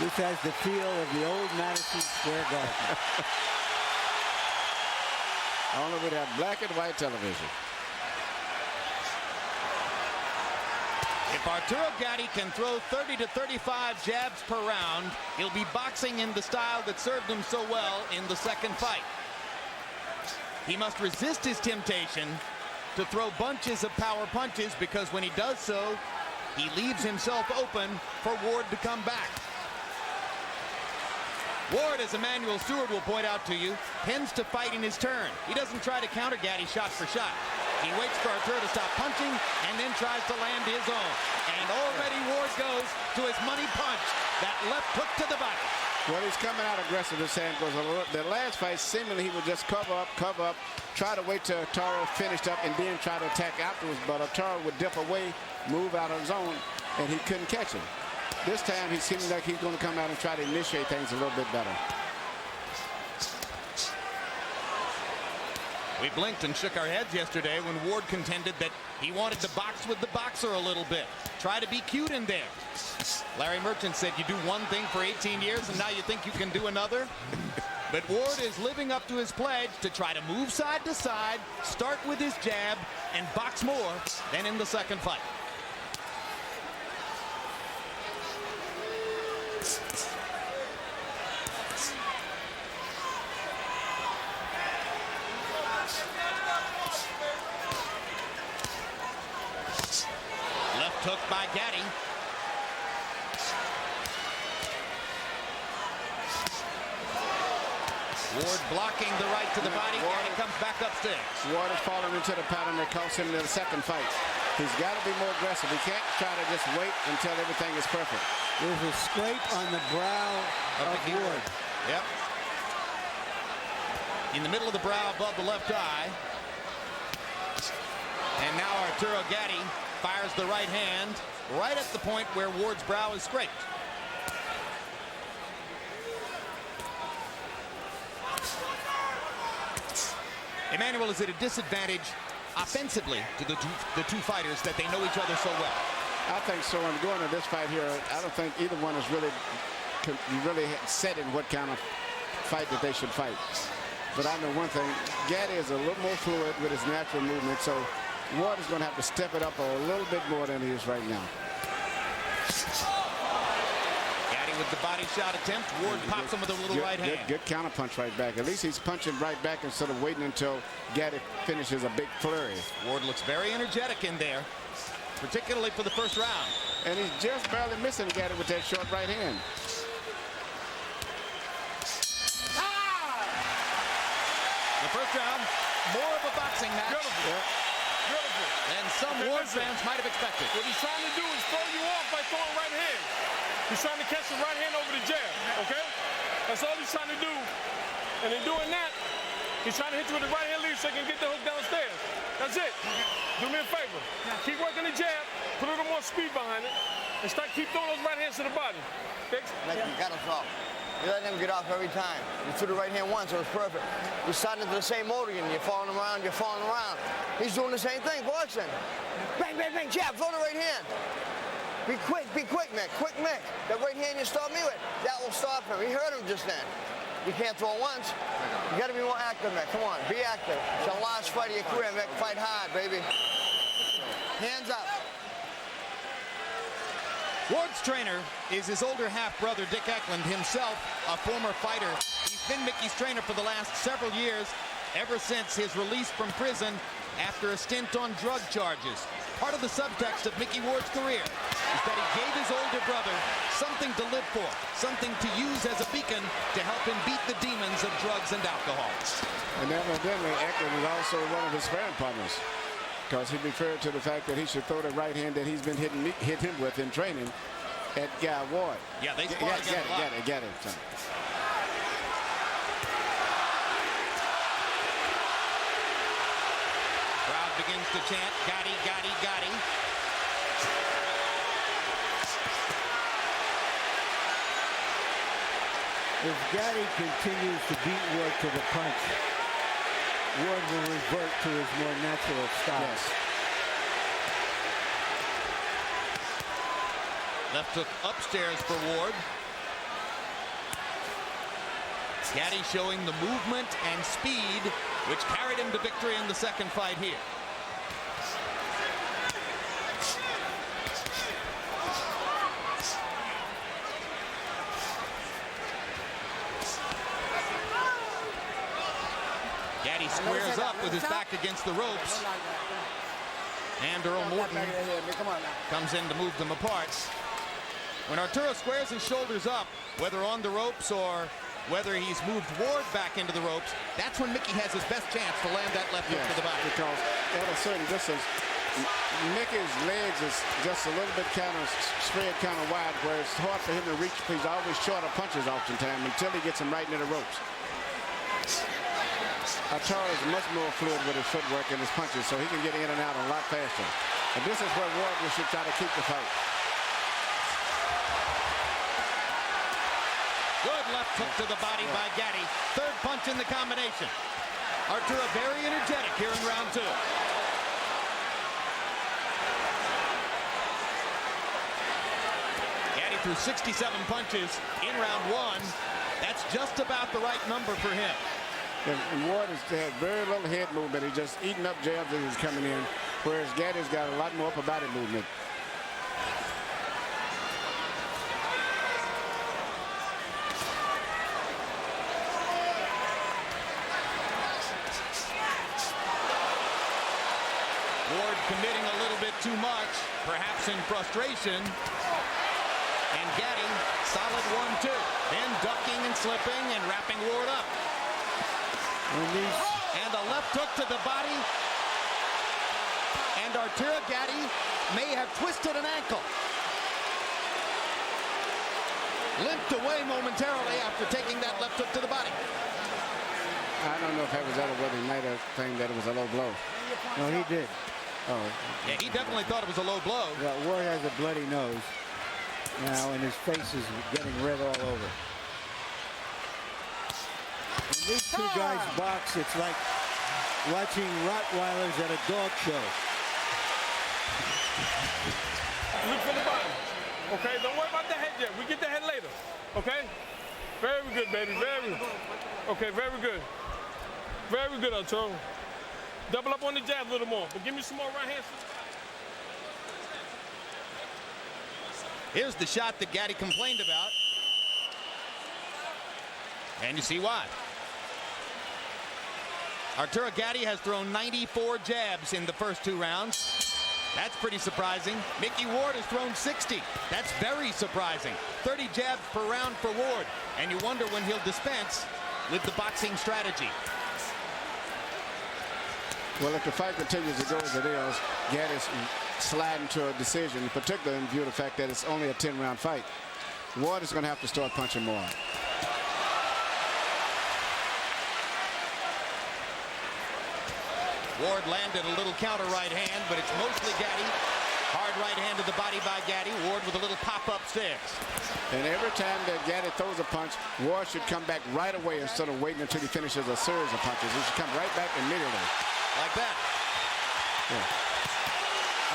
This has the feel of the old Madison Square Garden. Only with that black and white television. If Arturo Gatti can throw 30 to 35 jabs per round, he'll be boxing in the style that served him so well in the second fight. He must resist his temptation to throw bunches of power punches, because when he does so, he leaves himself open for Ward to come back. Ward, as Emmanuel Stewart will point out to you, tends to fight in his turn. He doesn't try to counter Gatti shot for shot. He waits for Arturo to stop punching and then tries to land his own. And already Ward goes to his money punch. That left hook to the body. Well, he's coming out aggressive, as Sam goes. The last fight, seemingly he would just cover up, try to wait till Arturo finished up and then try to attack afterwards. But Arturo would dip away, move out of his zone, and he couldn't catch him. This time, he seems like he's going to come out and try to initiate things a little bit better. We blinked and shook our heads yesterday when Ward contended that he wanted to box with the boxer a little bit. Try to be cute in there. Larry Merchant said you do one thing for 18 years and now you think you can do another? But Ward is living up to his pledge to try to move side to side, start with his jab, and box more than in the second fight. Left hook by Gatti. Ward blocking the right to the body. Gatti comes back upstairs. Ward is falling into the pattern that cost him in the second fight. He's got to be more aggressive. He can't try to just wait until everything is perfect. There's a scrape on the brow of Ward. Yep. In the middle of the brow above the left eye. And now Arturo Gatti fires the right hand right at the point where Ward's brow is scraped. Emmanuel is at a disadvantage offensively to the two fighters that they know each other so well. I think so. And going to this fight here, I don't think either one is really set in what kind of fight that they should fight. But I know one thing, Gatti is a little more fluid with his natural movement, so Ward is going to have to step it up a little bit more than he is right now. Gatti with the body shot attempt. Ward pops him with a little right hand. Good counter punch right back. At least he's punching right back instead of waiting until Gatti finishes a big flurry. Ward looks very energetic in there, particularly for the first round. And he's just barely missing Gatti with that short right hand. The first round, more of a boxing match. Beautiful. Yeah. Beautiful. And some Ward fans might have expected. What he's trying to do is throw you off by throwing right hand. He's trying to catch the right hand over the jab, okay? That's all he's trying to do. And in doing that, he's trying to hit you with the right hand lead so he can get the hook downstairs. That's it. Do me a favor. Keep working the jab, put a little more speed behind it, and keep throwing those right hands to the body. Fix? You got him off. You let him get off every time. You threw the right hand once, it was perfect. You're starting into the same mode again. You're falling around, you're falling around. He's doing the same thing, boxing. Bang, bang, bang, jab, throw the right hand. Be quick, Mick. Quick, Mick. That right hand you stopped me with, that will stop him. He hurt him just then. You can't throw once. You got to be more active, Mick. Come on, be active. It's the last fight of your career, Mick. Fight hard, baby. Hands up. Ward's trainer is his older half-brother, Dick Eklund, himself a former fighter. He's been Micky's trainer for the last several years, ever since his release from prison after a stint on drug charges. Part of the subtext of Micky Ward's career is that he gave his older brother something to live for, something to use as a beacon to help him beat the demons of drugs and alcohol. And evidently, Eklund was also one of his sparring partners, because he referred to the fact that he should throw the right hand that he's been hit him with in training at Guy Ward. Yeah, they spar together a lot. Get it. Crowd begins to chant, Gatti, Gatti, Gatti. If Gatti continues to beat Ward to the punch, Ward will revert to his more natural style. Yes. Left hook upstairs for Ward. Gatti showing the movement and speed which carried him to victory in the second fight here. Gatti squares up with his back against the ropes. And Earl Morton comes in to move them apart. When Arturo squares his shoulders up, whether on the ropes or whether he's moved Ward back into the ropes, that's when Micky has his best chance to land that left hook to the body. Because at a certain distance, Micky's legs is just a little bit kind of spread kind of wide, where it's hard for him to reach. He's always short of punches oftentimes until he gets him right into the ropes. Arturo is much more fluid with his footwork and his punches, so he can get in and out a lot faster. And this is where Ward should try to keep the fight. Good left hook to the body by Gatti. Third punch in the combination. Arturo very energetic here in round two. Gatti threw 67 punches in round one. That's just about the right number for him. And Ward has had very little head movement. He's just eating up jabs as he's coming in, whereas Gatti's got a lot more upper body movement. Ward committing a little bit too much, perhaps in frustration. And Gatti, solid 1-2. Then ducking and slipping and wrapping Ward up. And a left hook to the body. And Arturo Gatti may have twisted an ankle. Limped away momentarily after taking that left hook to the body. I don't know if that was out of whether he might have claimed that it was a low blow. No, he did. Oh. Yeah, he definitely thought it was a low blow. Yeah, Ward has a bloody nose now, and his face is getting red all over. When these two guys box, it's like watching Rottweilers at a dog show. Look for the bottom. Okay, don't worry about the head yet. We get the head later. Okay? Very good, baby. Very. Okay, very good. Very good, Arturo. Double up on the jab a little more, but give me some more right hands. Here's the shot that Gatti complained about. And you see why. Arturo Gatti has thrown 94 jabs in the first two rounds. That's pretty surprising. Micky Ward has thrown 60. That's very surprising. 30 jabs per round for Ward. And you wonder when he'll dispense with the boxing strategy. Well, if the fight continues to go as it is, Gatti's sliding to a decision, particularly in view of the fact that it's only a 10-round fight. Ward is going to have to start punching more. Ward landed a little counter right hand, but it's mostly Gatti. Hard right hand to the body by Gatti. Ward with a little pop upstairs. And every time that Gatti throws a punch, Ward should come back right away instead of waiting until he finishes a series of punches. He should come right back immediately. Like that. Yeah.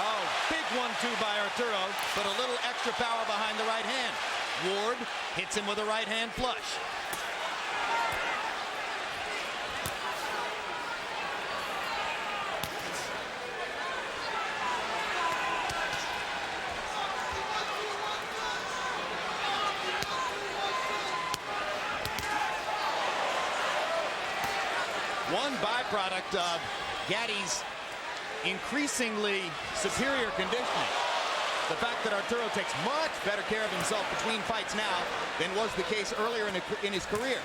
Oh, big 1-2 by Arturo, but a little extra power behind the right hand. Ward hits him with a right hand flush. One byproduct of Gatti's increasingly superior conditioning, the fact that Arturo takes much better care of himself between fights now than was the case earlier in his career.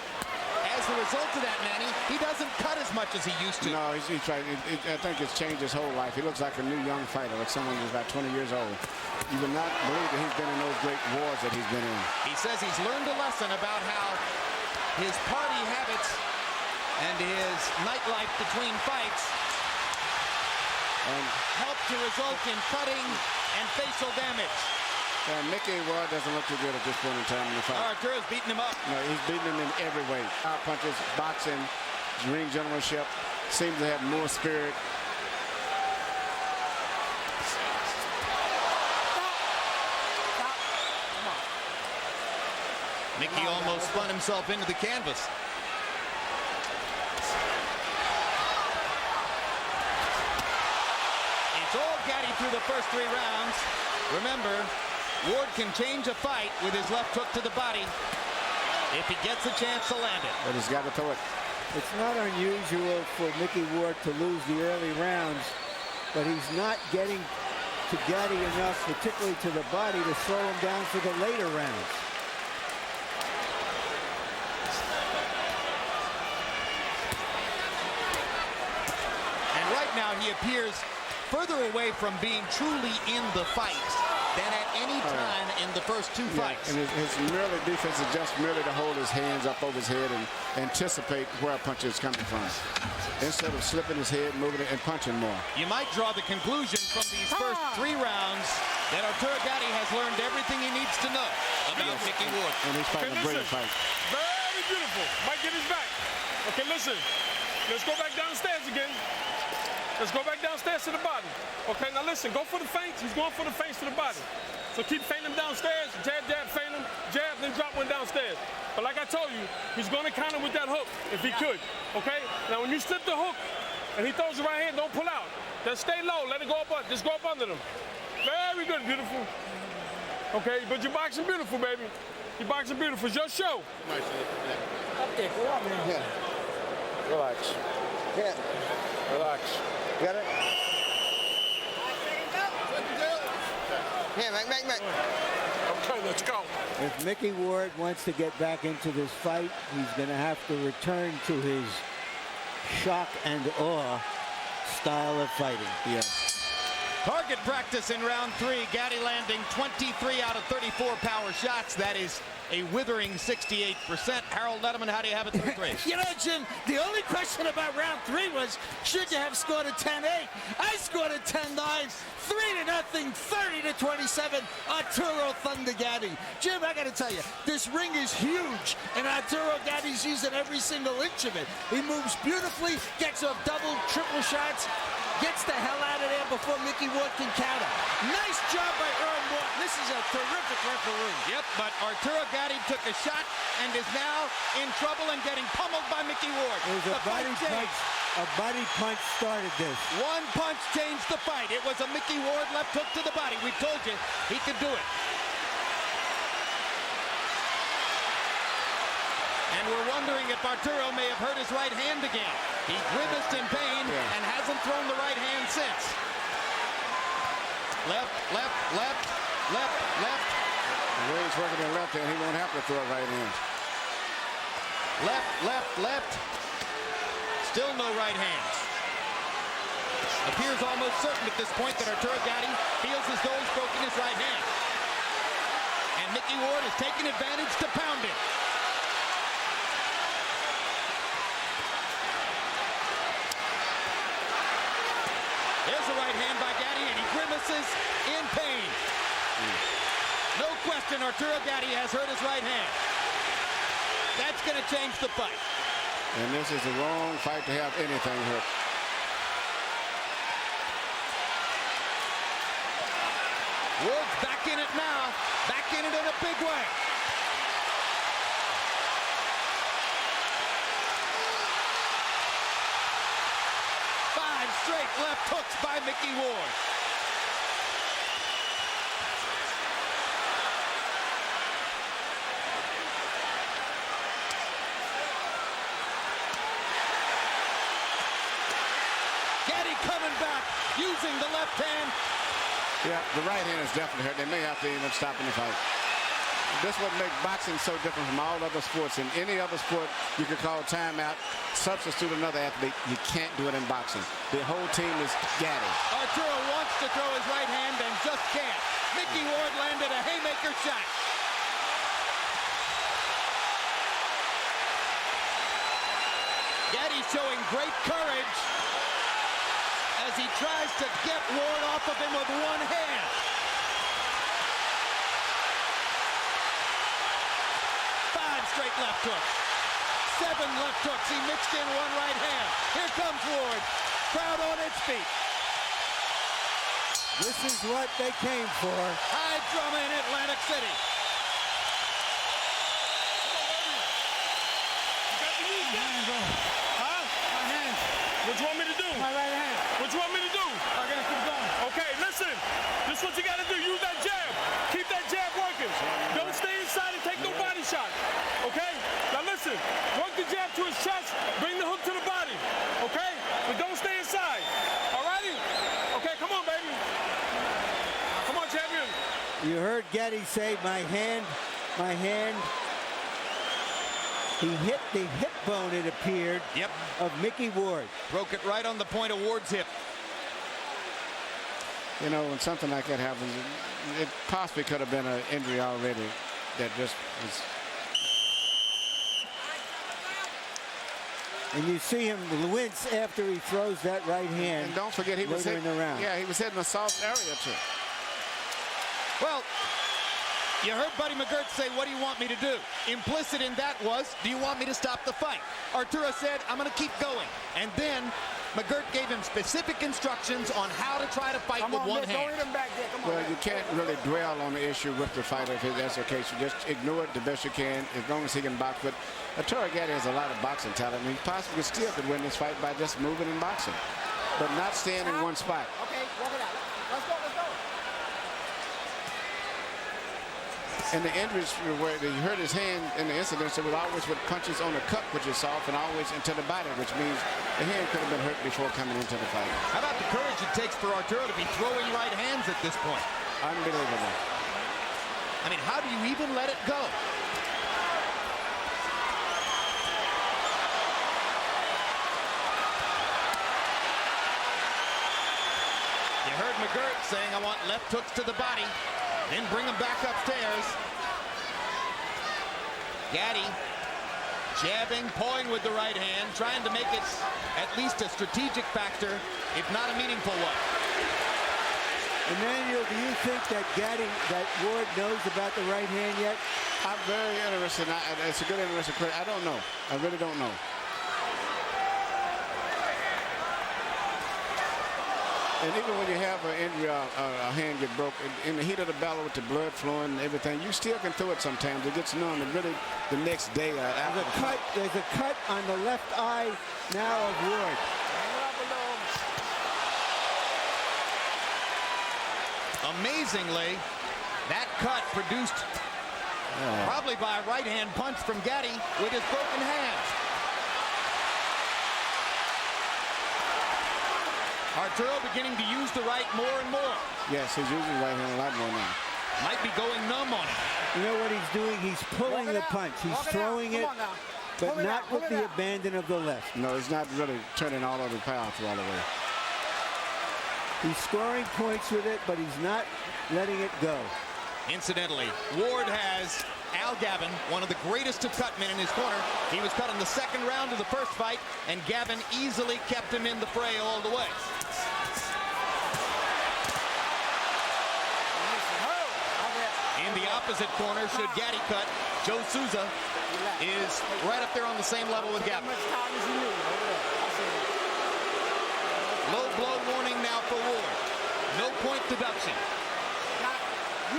As a result of that, Manny, he doesn't cut as much as he used to. No, he's tried. I think it's changed his whole life. He looks like a new young fighter, like someone who's about 20 years old. You would not believe that he's been in those great wars that he's been in. He says he's learned a lesson about how his party habits and his nightlife between fights help to result in cutting and facial damage. And Micky Ward doesn't look too good at this point in time in the fight. Arturo's beating him up. No, he's beating him in every way. Power punches, boxing, ring generalship, seems to have more spirit. Micky almost spun himself into the canvas. through the first 3 rounds. Remember, Ward can change a fight with his left hook to the body if he gets a chance to land it. But he's got to throw it. It's not unusual for Micky Ward to lose the early rounds, but he's not getting to Gatti enough, particularly to the body, to slow him down for the later rounds. And right now he appears further away from being truly in the fight than at any time in the first 2 fights. And his merely defense is just merely to hold his hands up over his head and anticipate where a punch is coming from, instead of slipping his head, moving it, and punching more. You might draw the conclusion from these first 3 rounds that Arturo Gatti has learned everything he needs to know about Micky Ward. And he's fighting a brilliant fight. Very beautiful. Might get his back. Okay, listen. Let's go back downstairs again. Let's go back downstairs to the body. Okay, now listen, go for the feints. He's going for the feints to the body. So keep feinting him downstairs. Jab, jab, feint him. Jab, then drop one downstairs. But like I told you, he's going to counter with that hook if he could. Okay? Now when you slip the hook and he throws the right hand, don't pull out. Just stay low. Let it go up. Just go up under them. Very good, beautiful. Okay, but you're boxing beautiful, baby. You're boxing beautiful. It's your show. Up there, go on, man. Yeah. Relax. Yeah. Relax. Got it? Yeah, Mac. Okay, let's go. If Micky Ward wants to get back into this fight, he's going to have to return to his shock and awe style of fighting. Yes. Target practice in round 3. Gatti landing 23 out of 34 power shots. That is a withering 68%. Harold Letterman, how do you have it through 3? You know, Jim, the only question about round 3 was, should you have scored a 10-8? I scored a 10-9, 3-0, 30-27. Arturo Thunder Gatti. Jim, I got to tell you, this ring is huge, and Arturo Gatti's using every single inch of it. He moves beautifully, gets up double, triple shots, gets the hell out of there before Micky Ward can counter. Nice job by Earl Morton. This is a terrific referee. Yep, but Arturo Gatti took a shot and is now in trouble and getting pummeled by Micky Ward. It was a body punch. A body punch started this. One punch changed the fight. It was a Micky Ward left hook to the body. We told you he could do it. And we're wondering if Arturo may have hurt his right hand again. He grimaced in pain and hasn't thrown the right hand since. Left, left, left, left, left. The way he's working the left hand, he won't have to throw a right hand. Left, left, left. Still no right hands. Appears almost certain at this point that Arturo Gatti feels as though he's broken his right hand. And Micky Ward is taking advantage to pound it. There's a right hand by Gatti, and he grimaces in pain. No question, Arturo Gatti has hurt his right hand. That's going to change the fight. And this is the wrong fight to have anything hurt. Ward's back in it now. Back in it in a big way. Straight left hooks by Micky Ward. Gatti coming back, using the left hand. Yeah, the right hand is definitely hurt. They may have to even stop in the fight. This would make boxing so different from all other sports. In any other sport, you could call timeout, substitute another athlete. You can't do it in boxing. The whole team is Gatti. Arturo wants to throw his right hand and just can't. Micky Ward landed a haymaker shot. Gatti showing great courage as he tries to get Ward off of him with one hand. Straight left hook. 7 left hooks. He mixed in one right hand. Here comes Ward. Crowd on its feet. This is what they came for. High drama in Atlantic City. Huh? My hand. What you want me to do? My right hand. What you want me to do? I gotta keep going. Okay, listen. You heard Gatti say, my hand. He hit the hip bone, it appeared, of Micky Ward. Broke it right on the point of Ward's hip. You know, when something like that happens, it possibly could have been an injury already that just was. And you see him wince after he throws that right hand. And don't forget, he was hitting around. Yeah, he was hitting a soft area too. Well, you heard Buddy McGirt say, what do you want me to do? Implicit in that was, do you want me to stop the fight? Arturo said, I'm going to keep going. And then McGirt gave him specific instructions on how to try to fight with one hand. Well, you can't really dwell on the issue with the fighter if that's the case. You just ignore it the best you can, as long as he can box. But Arturo Gatti has a lot of boxing talent, and he possibly still could win this fight by just moving and boxing, but not staying in one spot. Okay, walk it out. Let's go, let's go. And the injuries where he hurt his hand in the incidents, it was always with punches on the cup, which is soft, and always into the body, which means the hand could have been hurt before coming into the fight. How about the courage it takes for Arturo to be throwing right hands at this point? Unbelievable. I mean, how do you even let it go? You heard McGirt saying, I want left hooks to the body, then bring him back upstairs. Gatti jabbing, pawing with the right hand, trying to make it at least a strategic factor, if not a meaningful one. Emmanuel, do you think that Ward knows about the right hand yet? I'm very interested. It's a good interesting question. I don't know. I really don't know. And even when you have an injury, a hand get broke, in the heat of the battle with the blood flowing and everything, you still can throw it sometimes. It gets numb, and really the next day after. There's a cut on the left eye now of Ward. Amazingly, that cut produced probably by a right hand punch from Gatti with his broken hand. Arturo beginning to use the right more and more. Yes, he's using the right hand a lot more now. Might be going numb on it. You know what he's doing? He's pulling the punch. He's throwing it, but not with the abandon of the left. No, he's not really turning all of the power through all the way. He's scoring points with it, but he's not letting it go. Incidentally, Ward has Al Gavin, one of the greatest of cut men, in his corner. He was cut in the second round of the first fight, and Gavin easily kept him in the fray all the way. In the opposite corner, should Gatti cut, Joe Souza is right up there on the same level with Gavin. Low blow warning now for Ward. No point deduction.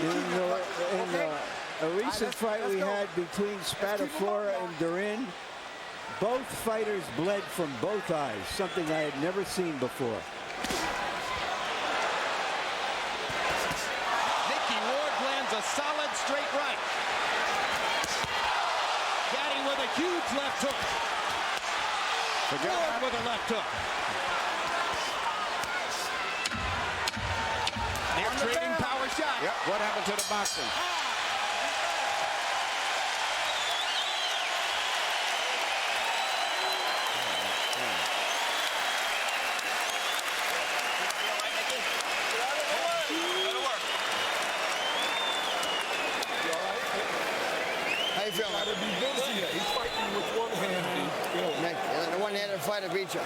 In a recent fight we had between Spadafora and Durin, both fighters bled from both eyes, something I had never seen before. Micky Ward lands a solid straight right. Gatti with a huge left hook. Ward with a left hook. They're trading power shots. Yep. What happened to the boxing? How you feeling? Gotta be busy. He's fighting with one hand. The one-handed fighter beat you.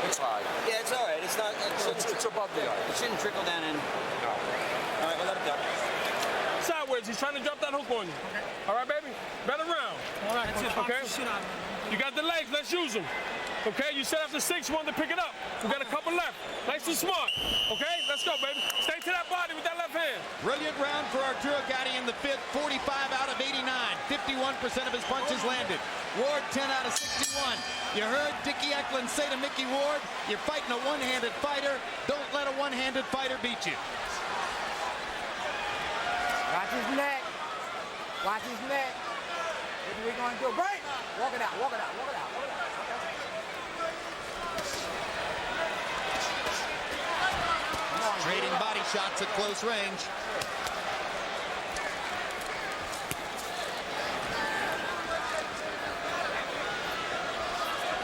It's high. Yeah, it's all right. It's not. It's above the eye. It shouldn't trickle down in. No. All right, we'll let it go. Sideways, he's trying to drop that hook on you. Okay. All right, baby? Better round. All right, That's it. okay? Shit out. You got the legs, let's use them. Okay, you said after 6 you wanted to pick it up. We got a couple left. Nice and smart. Okay, let's go, baby. Stay to that body with that left hand. Brilliant round for Arturo Gatti in the fifth. 45 out of 89. 51% of his punches landed. Ward 10 out of 61. You heard Dickie Eklund say to Micky Ward, you're fighting a one-handed fighter. Don't let a one-handed fighter beat you. Watch his neck. Watch his neck. What are we going to do? Break! Walk it out, walk it out, walk it out, walk it out. Trading body shots at close range.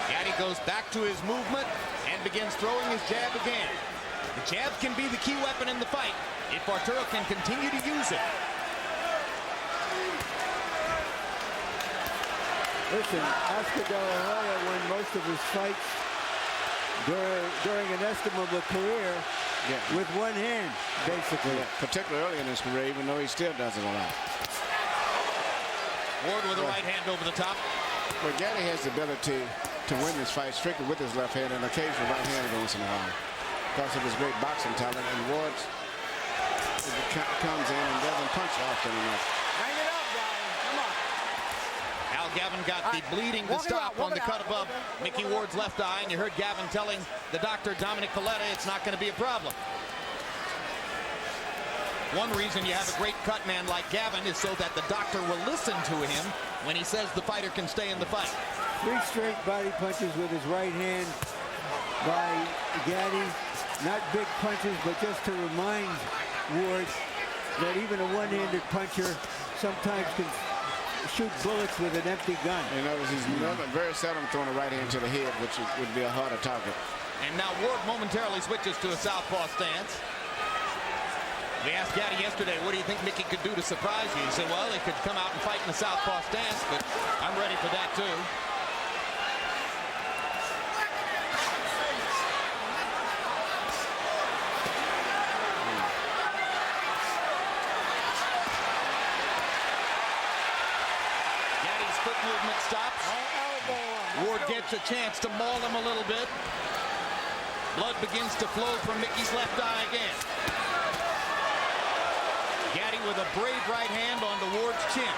Gatti goes back to his movement and begins throwing his jab again. The jab can be the key weapon in the fight if Arturo can continue to use it. Listen, Oscar De La Hoya won most of his fights during an estimable career with one hand, basically. Particularly early in his career, even though he still does it a lot. Ward with a right hand over the top. But Gatti has the ability to win this fight strictly with his left hand and occasionally right hand once in a while because of his great boxing talent. And Ward comes in and doesn't punch often enough. Hang it up, guys. Come on. Gavin Gatti bleeding to stop on the cut above Micky Ward's left eye, and you heard Gavin telling the doctor, Dominic Valletta, it's not going to be a problem. One reason you have a great cut man like Gavin is so that the doctor will listen to him when he says the fighter can stay in the fight. 3 straight body punches with his right hand by Gatti. Not big punches, but just to remind Ward that even a one-handed puncher sometimes can shoot bullets with an empty gun. You notice he's very seldom throwing a right hand to the head, which would be a harder target. And now Ward momentarily switches to a southpaw stance. We asked Gatti yesterday, what do you think Micky could do to surprise you? He said, well, he could come out and fight in a southpaw stance, but I'm ready for that too. Movement stops. Ward gets a chance to maul him a little bit. Blood begins to flow from Micky's left eye again. Gatti with a brave right hand onto Ward's chin.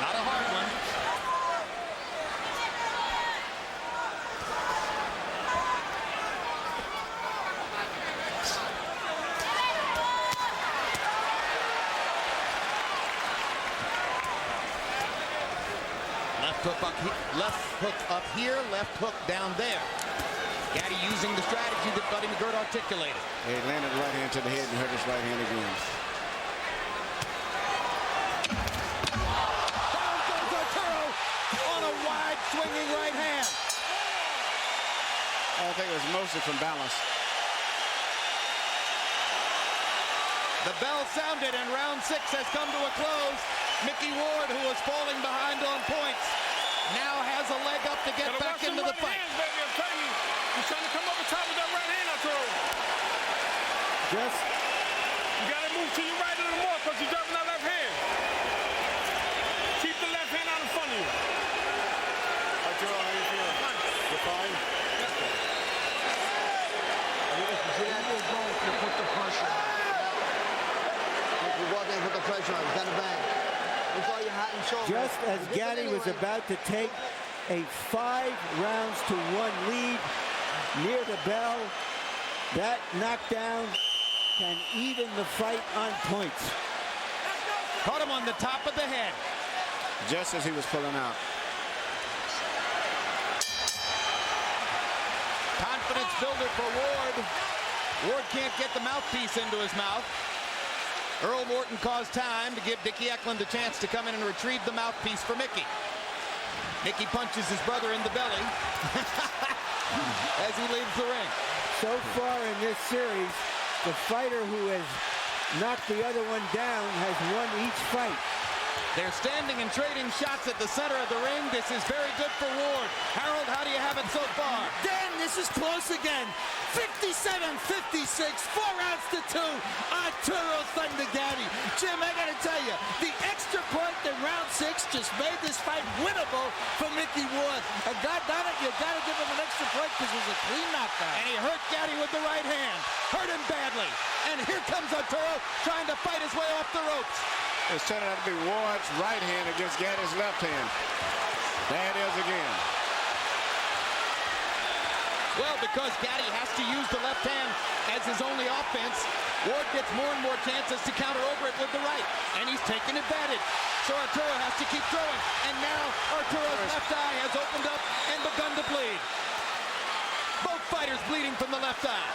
Not a hard one. Left hook up here, left hook down there. Gatti using the strategy that Buddy McGirt articulated. He landed the right hand to the head and hurt his right hand again. Down goes Arturo on a wide swinging right hand. I think it was mostly from balance. The bell sounded and round 6 has come to a close. Micky Ward, who was falling behind on points, now has a leg up to get back into the fight. Hands, baby, I'm telling you. He's trying to come up on top with that right hand, Arturo. You got to move to your right a little more because he's dropping that left hand. Keep the left hand out in front of you. Arturo, how you feeling? You're fine? Put the pressure on. You go out there and put the pressure on. He's got to bang. It's all your hot and soul. Just as Gatti was about to take a 5 rounds to 1 lead near the bell, that knockdown can even the fight on points. Caught him on the top of the head. Just as he was pulling out. Confidence builder for Ward. Ward can't get the mouthpiece into his mouth. Earl Morton caused time to give Dickie Eklund a chance to come in and retrieve the mouthpiece for Micky. Micky punches his brother in the belly as he leaves the ring. So far in this series, the fighter who has knocked the other one down has won each fight. They're standing and trading shots at the center of the ring. This is very good for Ward. Harold, how do you have it so far? Dan, this is close again. 57-56, 4 rounds to 2. Arturo Thunder Gatti. Jim, I gotta tell you, the extra point in round 6 just made this fight winnable for Micky Ward. And God damn it, you gotta give him an extra point because it was a clean knockdown. And he hurt Gatti with the right hand. Hurt him badly. And here comes Arturo trying to fight his way off the ropes. It's turning out to be Ward's right hand against Gatti's left hand. There it is again. Well, because Gatti has to use the left hand as his only offense, Ward gets more and more chances to counter over it with the right. And he's taking advantage. So Arturo has to keep throwing. And now Arturo's left eye has opened up and begun to bleed. Both fighters bleeding from the left eye.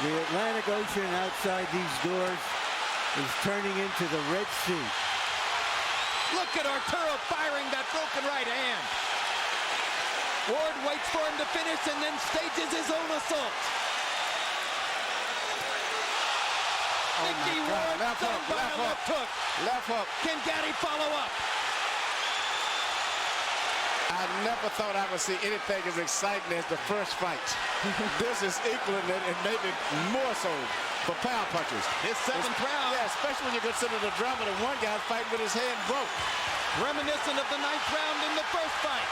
The Atlantic Ocean outside these doors is turning into the Red Sea. Look at Arturo firing that broken right hand. Ward waits for him to finish and then stages his own assault. Micky Ward Left hook, by left a left hook. Left hook. Can Gatti follow up? I never thought I would see anything as exciting as the first fight. This is equaling it and maybe more so for power punches. This seventh round. Yeah, especially when you consider the drama that one guy fighting with his head broke. Reminiscent of the ninth round in the first fight.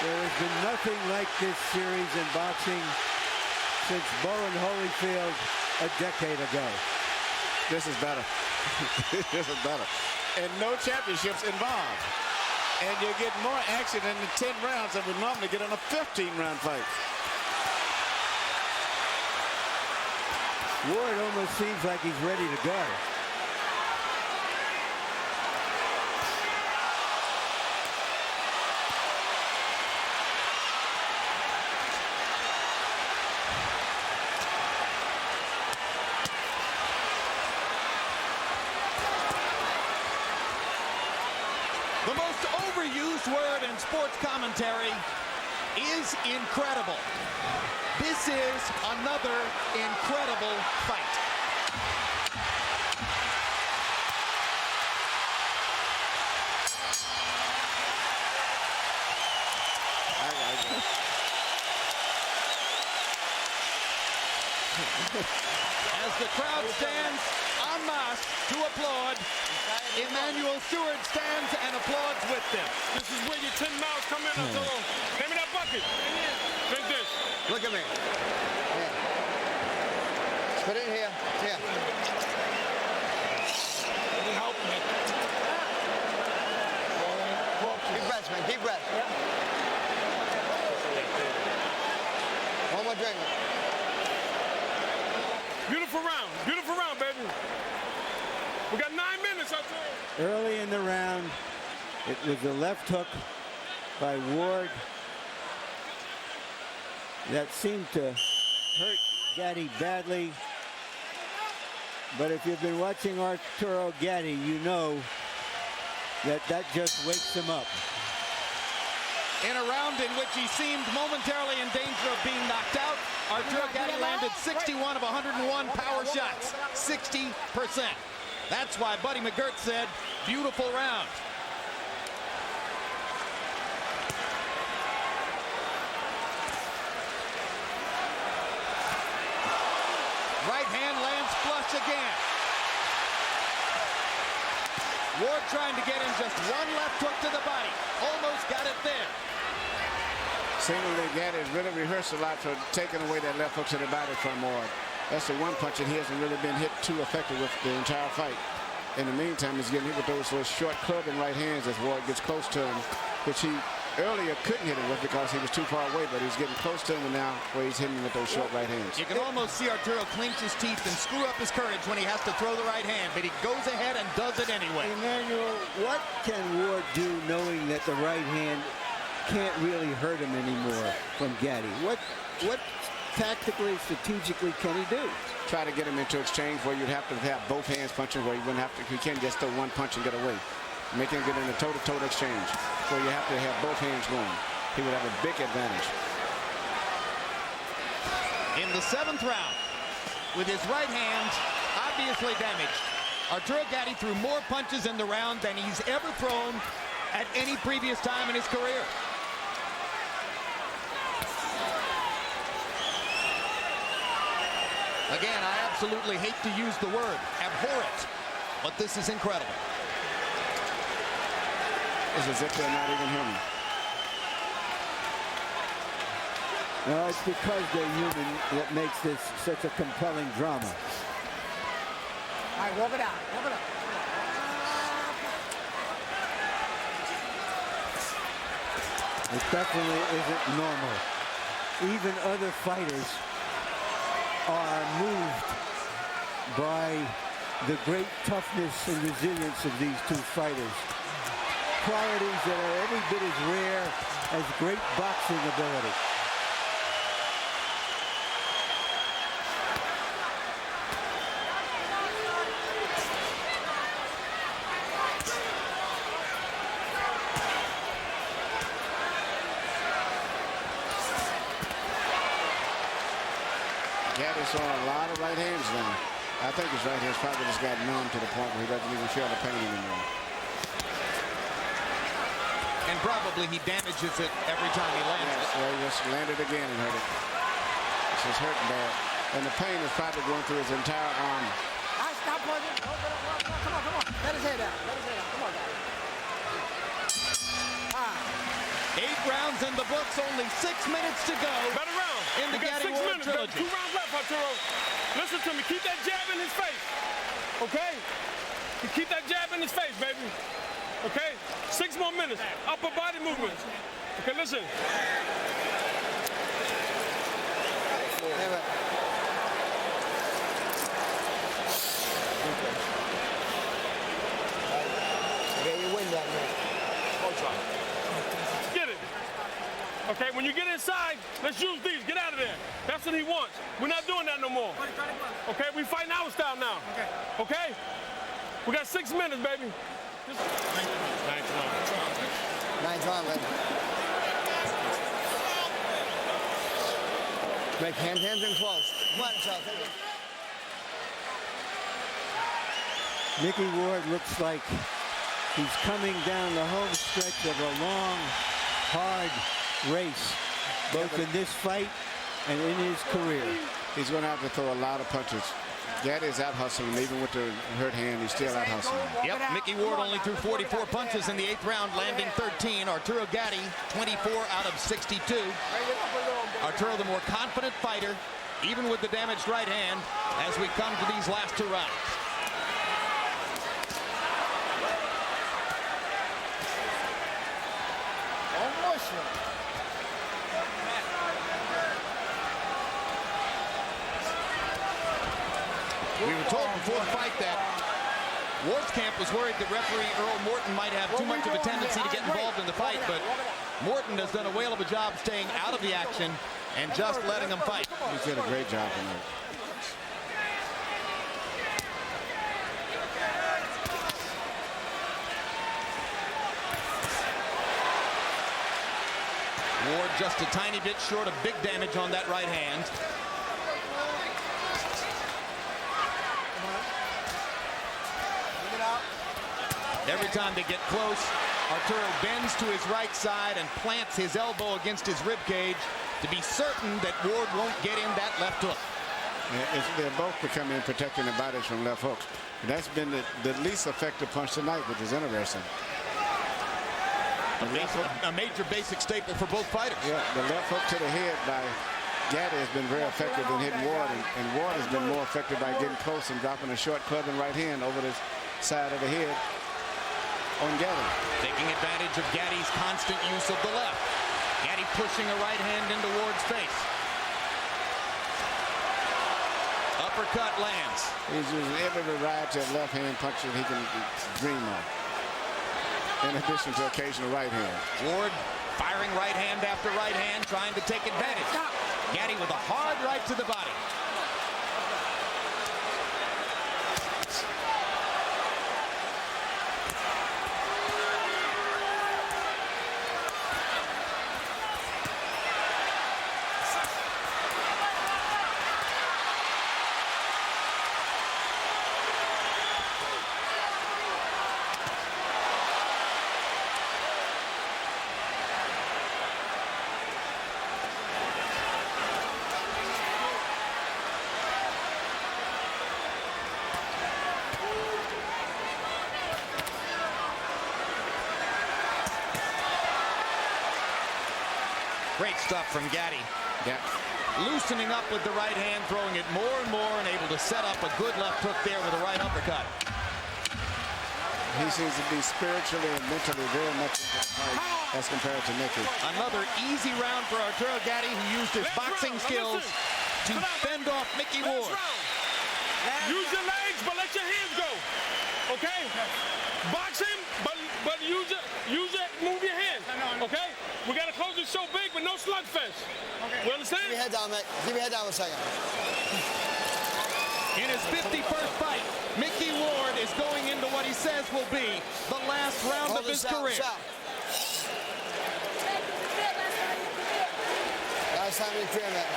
There has been nothing like this series in boxing since Bowen Holyfield a decade ago. This is better. This is better. And no championships involved. And you get more action in the 10 rounds than we normally get in a 15-round fight. Ward almost seems like he's ready to go. The most overused word in sports commentary is incredible. This is another incredible fight. As the crowd stands en masse to applaud, Emmanuel Stewart stands and applauds with them. This is where your 10 miles come in, Arturo. Hand me that bucket. Drink this. Look at me. Here. Put it in here. Here. Help me. Deep breaths, man. Deep breaths. One more drink. Beautiful round, baby. We got 9 minutes, Arturo. Early in the round, it was a left hook by Ward that seemed to hurt Gatti badly. But if you've been watching Arturo Gatti, you know that just wakes him up. In a round in which he seemed momentarily in danger of being knocked out, Arturo Gatti landed 61 of 101 power shots, 60%. That's why Buddy McGirt said, beautiful round. Right hand lands flush again. Ward trying to get in just one left hook to the body. Almost got it there. Seemingly, Gatti has really rehearsed a lot for taking away that left hook to the body from Ward. That's the one punch that he hasn't really been hit too effective with the entire fight. In the meantime, he's getting hit with those short clubbing right hands as Ward gets close to him, which he earlier couldn't hit him with because he was too far away, but he's getting close to him now where he's hitting him with those short right hands. You can almost see Arturo clench his teeth and screw up his courage when he has to throw the right hand, but he goes ahead and does it anyway. Emmanuel, what can Ward do knowing that the right hand can't really hurt him anymore from Gatti? What tactically, strategically can he do? Try to get him into exchange where you'd have to have both hands punching, where you wouldn't have to, he can't just throw one punch and get away. Make him get in a toe-to-toe exchange where you have to have both hands going. He would have a big advantage. In the 7th round, with his right hand obviously damaged, Arturo Gatti threw more punches in the round than he's ever thrown at any previous time in his career. Again, I absolutely hate to use the word abhorrent, but this is incredible. It's as if they're not even human. No, it's because they're human that makes this such a compelling drama. All right, walk it out. Walk it out. It definitely isn't normal. Even other fighters are moved by the great toughness and resilience of these two fighters. Qualities that are every bit as rare as great boxing ability. Gatti's throwing a lot of right hands now. I think his right hand's probably just got numb to the point where he doesn't even feel the pain anymore. And probably he damages it every time he lands it. Well, he just landed again and hurt it. It's just hurting bad. And the pain is probably going through his entire arm. Stop working. Come on. Let his head out. Come on, guys. 8 rounds in the books, only 6 minutes to go. Better round. In the We got Gatti 6 Ward minutes. trilogy. 2 rounds left, Arturo. Listen to me. Keep that jab in his face. Okay? You keep that jab in his face, baby. Okay? 6 more minutes. Upper body movements. Okay, listen. Okay, you win that match. Get it. Okay, when you get inside, let's use these. Get out of there. That's what he wants. We're not doing that no more. Okay, we fighting our style now. Okay? We got 6 minutes, baby. Ninth round, baby. Make hands and close. Come on, Charles. Take it. Micky Ward looks like he's coming down the home stretch of a long, hard race, both in this fight and in his career. He's going to have to throw a lot of punches. Gatti's out hustling, even with the hurt hand, he's still out hustling. Yep, Micky Ward only threw 44 punches in the 8th round, landing 13. Arturo Gatti, 24 out of 62. Arturo, the more confident fighter, even with the damaged right hand, as we come to these last 2 rounds. We were told before the fight that Ward's camp was worried that referee Earl Morton might have too much of a tendency to get involved in the fight, but Morton has done a whale of a job staying out of the action and just letting him fight. He's did a great job tonight. Ward just a tiny bit short of big damage on that right hand. Every time they get close, Arturo bends to his right side and plants his elbow against his rib cage to be certain that Ward won't get in that left hook. Yeah, they're both becoming protecting their bodies from left hooks. And that's been the least effective punch tonight, which is interesting. A major basic staple for both fighters. Yeah, the left hook to the head by Gatti has been very effective in hitting Ward, and Ward has been more effective by getting close and dropping a short clubbing right hand over the side of the head on Gatti. Taking advantage of Gatti's constant use of the left. Gatti pushing a right hand into Ward's face. Uppercut lands. He's using every variety of left hand punch that he can dream of, in addition to occasional right hand. Ward firing right hand after right hand, trying to take advantage. Gatti with a hard right to the body. Great stuff from Gatti. Yeah. Loosening up with the right hand, throwing it more and more, and able to set up a good left hook there with a right uppercut. He seems to be spiritually and mentally very much into the fight as compared to Micky. Another easy round for Arturo Gatti, who used his boxing skills to fend off Micky Ward. Use your legs, but let your hands go. Okay? Box him, but move your hands. Okay? We gotta close the show big, but no slugfest. You understand? Keep your head down, Mick. Keep your head down for a second. In his 51st fight, Micky Ward is going into what he says will be the last round of his career. Last time in the career, Mick.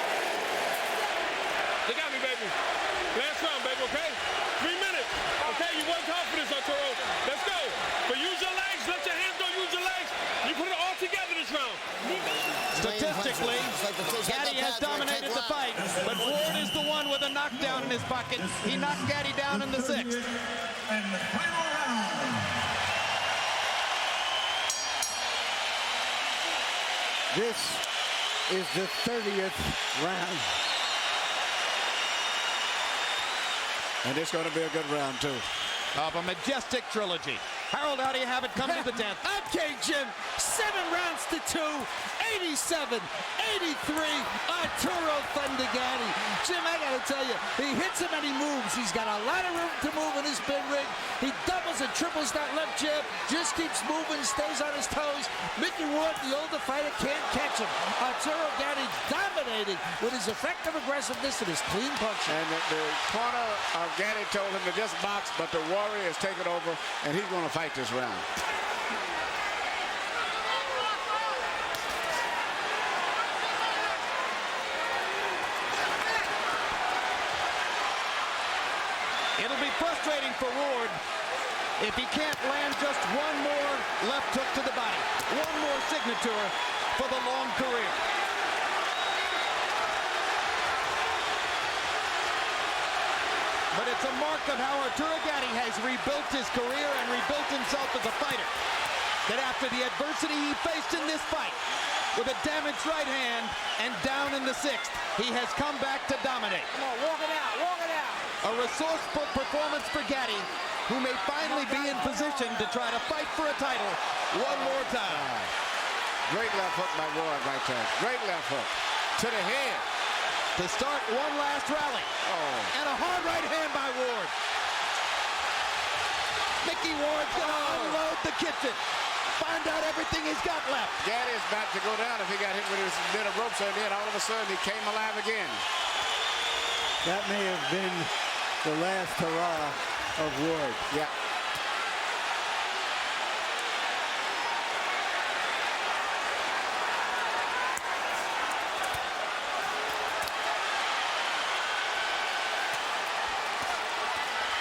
They got me, baby. Last round, baby, okay? 3 minutes. Okay, you worked hard for this, Arturo. Let's go. But use your legs. Let your hands go. Use your legs. You put it all together this round. Statistically, Gatti has dominated the fight, but Ward is the one with a knockdown in his pocket. He knocked Gatti down in the 6th. And the final round. This is the 30th round. And it's going to be a good round, too. Of a majestic trilogy. Harold, how do you have it come to the 10th? Okay, Jim. 7 rounds to 2. 87, 83, Arturo Thunder Gatti. Jim, I gotta tell you, he hits him and he moves. He's got a lot of room to move in his spin ring. He doubles and triples that left jab, just keeps moving, stays on his toes. Micky Ward, the older fighter, can't catch him. Arturo Gatti dominating with his effective aggressiveness and his clean punching. And the corner of Gatti told him to just box, but the Warrior is taking over, and he's going to fight this round. It'll be frustrating for Ward if he can't land just one more left hook to the body. One more signature for the long career. But it's a mark of how Arturo Gatti has rebuilt his career and rebuilt himself as a fighter. That after the adversity he faced in this fight, with a damaged right hand and down in the 6th, he has come back to dominate. Come on, walk it out, walk it out. A resourceful performance for Gatti, who may finally be in position to try to fight for a title one more time. Great left hook by Ward right there. Great left hook to the head. To start one last rally. And a hard right hand by Ward. Micky Ward's going to unload the kitchen. Find out everything he's got left. Gatti's about to go down if he got hit with his bit of rope, so then all of a sudden he came alive again. That may have been the last hurrah of Ward. Yeah.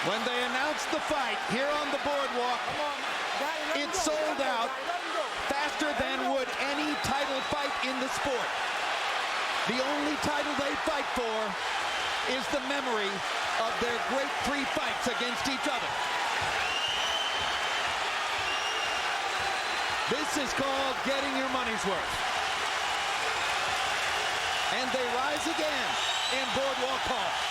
When they announced the fight here on the boardwalk, it sold out faster than would any title fight in the sport. The only title they fight for is the memory of their great 3 fights against each other. This is called getting your money's worth. And they rise again in Boardwalk Hall.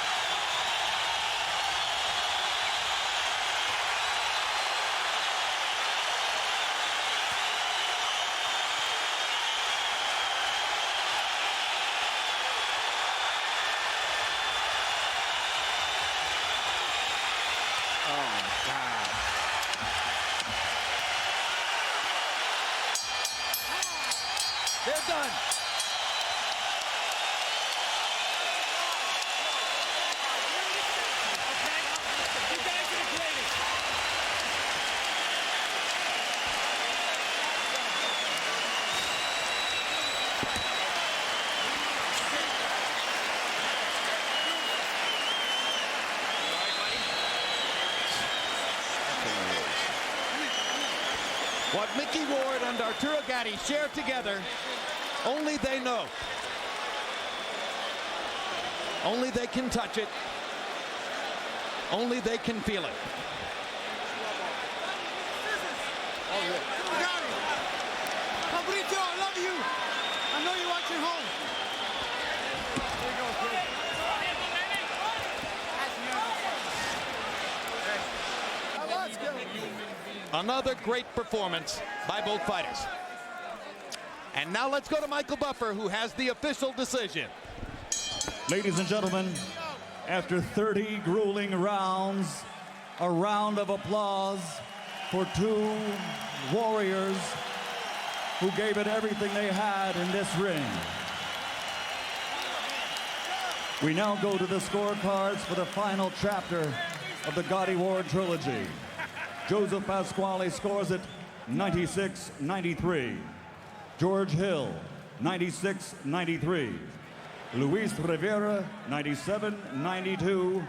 They're done. What Micky Ward and Arturo Gatti share together, only they know. Only they can touch it. Only they can feel it. Arturo, I love you. I know you're watching home. There you go, kid. Another great performance by both fighters. And now let's go to Michael Buffer, who has the official decision. Ladies and gentlemen, After 30 grueling rounds, a round of applause for two warriors who gave it everything they had in this ring. We now go to the scorecards for the final chapter of the Gatti Ward trilogy. Joseph Pasquale scores it 96-93. George Hill, 96-93. Luis Rivera, 97-92.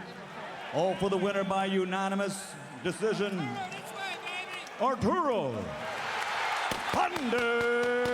All for the winner by unanimous decision, Arturo Thunder